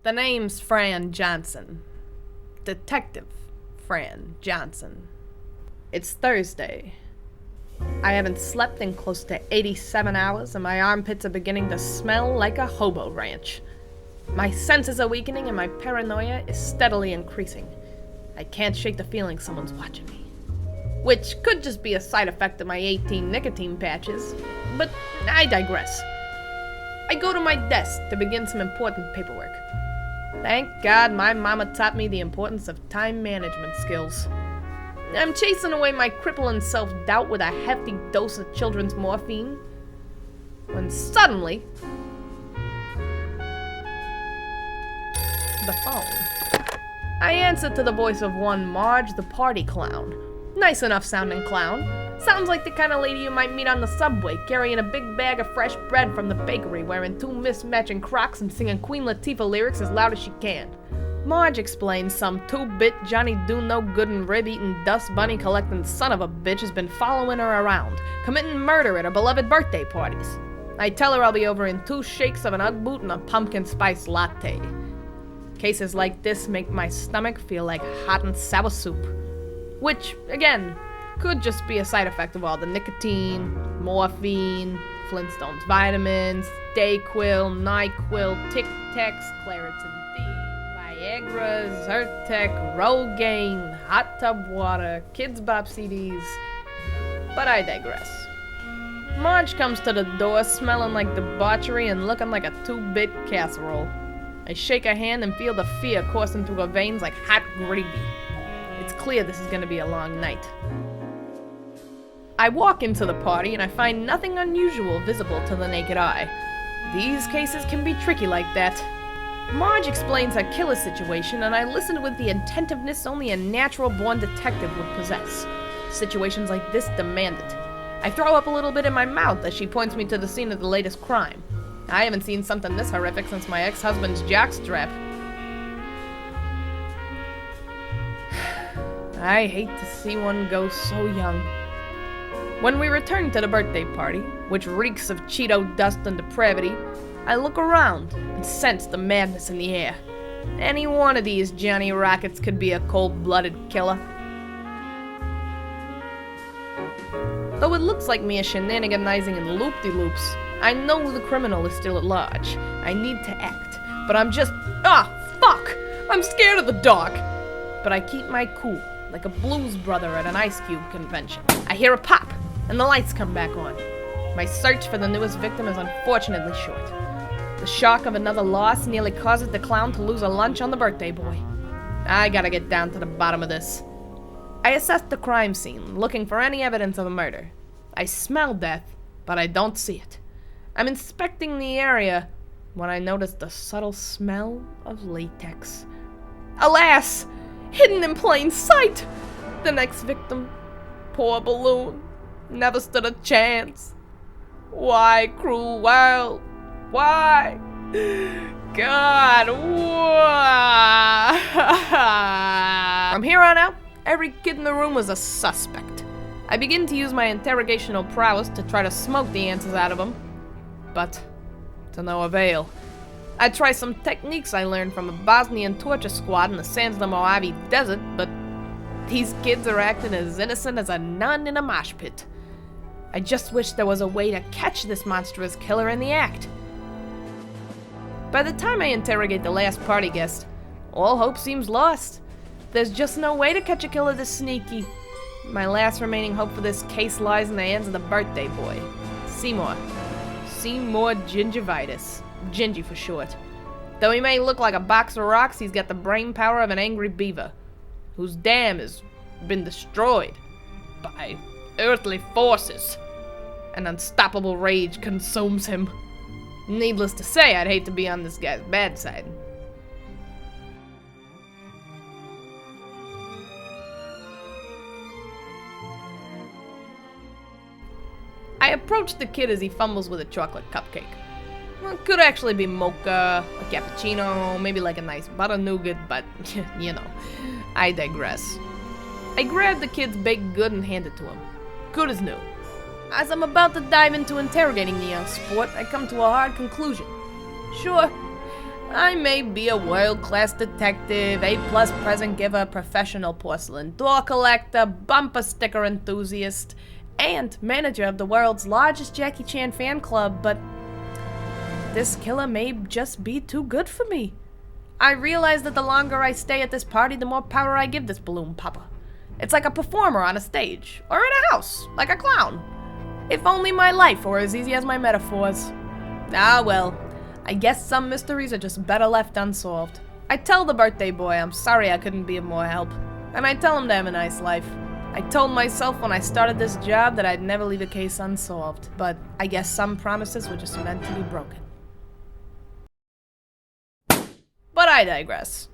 The name's Fran Johnson. Detective Fran Johnson. It's Thursday. I haven't slept in close to 87 hours, and my armpits are beginning to smell like a hobo ranch. My senses are weakening, and my paranoia is steadily increasing. I can't shake the feeling someone's watching me. Which could just be a side effect of my 18 nicotine patches, but I digress. I go to my desk to begin some important paperwork. Thank God my mama taught me the importance of time management skills. I'm chasing away my crippling self-doubt with a hefty dose of children's morphine, when suddenly, the phone. I answer to the voice of one Marge the party clown. Nice enough sounding clown. Sounds like the kind of lady you might meet on the subway, carrying a big bag of fresh bread from the bakery, wearing 2 mismatching Crocs and singing Queen Latifah lyrics as loud as she can. Marge explains some 2-bit Johnny Do-No-Good and rib-eating dust bunny collecting son of a bitch has been following her around, committing murder at her beloved birthday parties. I tell her I'll be over in 2 shakes of an Ugg boot and a pumpkin spice latte. Cases like this make my stomach feel like hot and sour soup. Which, again, could just be a side effect of all the nicotine, morphine, Flintstones vitamins, Dayquil, NyQuil, Tic Tacs, Claritin D, Viagra, Zyrtec, Rogaine, hot tub water, Kids Bop CDs. But I digress. Marge comes to the door smelling like debauchery and looking like a 2-bit casserole. I shake her hand and feel the fear coursing through her veins like hot gravy. It's clear this is going to be a long night. I walk into the party and I find nothing unusual visible to the naked eye. These cases can be tricky like that. Marge explains her killer situation, and I listened with the attentiveness only a natural-born detective would possess. Situations like this demand it. I throw up a little bit in my mouth as she points me to the scene of the latest crime. I haven't seen something this horrific since my ex-husband's jockstrap. I hate to see one go so young. When we return to the birthday party, which reeks of Cheeto dust and depravity, I look around and sense the madness in the air. Any one of these Johnny Rockets could be a cold-blooded killer. Though it looks like me a shenaniganizing in loop-de-loops, I know the criminal is still at large. I need to act, but I'm just... fuck! I'm scared of the dark! But I keep my cool, like a blues brother at an Ice Cube convention. I hear a pop, and the lights come back on. My search for the newest victim is unfortunately short. The shock of another loss nearly causes the clown to lose a lunch on the birthday boy. I gotta get down to the bottom of this. I assess the crime scene, looking for any evidence of a murder. I smell death, but I don't see it. I'm inspecting the area when I notice the subtle smell of latex. Alas! Hidden in plain sight! The next victim. Poor balloon. Never stood a chance. Why, cruel world? Why? God, why? From here on out, every kid in the room was a suspect. I begin to use my interrogational prowess to try to smoke the answers out of them. But to no avail. I try some techniques I learned from a Bosnian torture squad in the sands of the Mojave Desert, but these kids are acting as innocent as a nun in a mosh pit. I just wish there was a way to catch this monstrous killer in the act. By the time I interrogate the last party guest, all hope seems lost. There's just no way to catch a killer this sneaky. My last remaining hope for this case lies in the hands of the birthday boy, Seymour. Seymour Gingivitis. Gingy for short. Though he may look like a box of rocks, he's got the brain power of an angry beaver, whose dam has been destroyed by earthly forces. An unstoppable rage consumes him. Needless to say, I'd hate to be on this guy's bad side. I approach the kid as he fumbles with a chocolate cupcake. Well, it could actually be mocha, a cappuccino, maybe like a nice butter nougat, but, you know, I digress. I grab the kid's baked good and hand it to him. Good as new. As I'm about to dive into interrogating the young sport, I come to a hard conclusion. Sure, I may be a world-class detective, A-plus present giver, professional porcelain door collector, bumper sticker enthusiast, and manager of the world's largest Jackie Chan fan club, but this killer may just be too good for me. I realize that the longer I stay at this party, the more power I give this balloon popper. It's like a performer on a stage, or in a house, like a clown. If only my life were as easy as my metaphors. Ah well, I guess some mysteries are just better left unsolved. I tell the birthday boy I'm sorry I couldn't be of more help, and I tell him to have a nice life. I told myself when I started this job that I'd never leave a case unsolved, but I guess some promises were just meant to be broken. But I digress.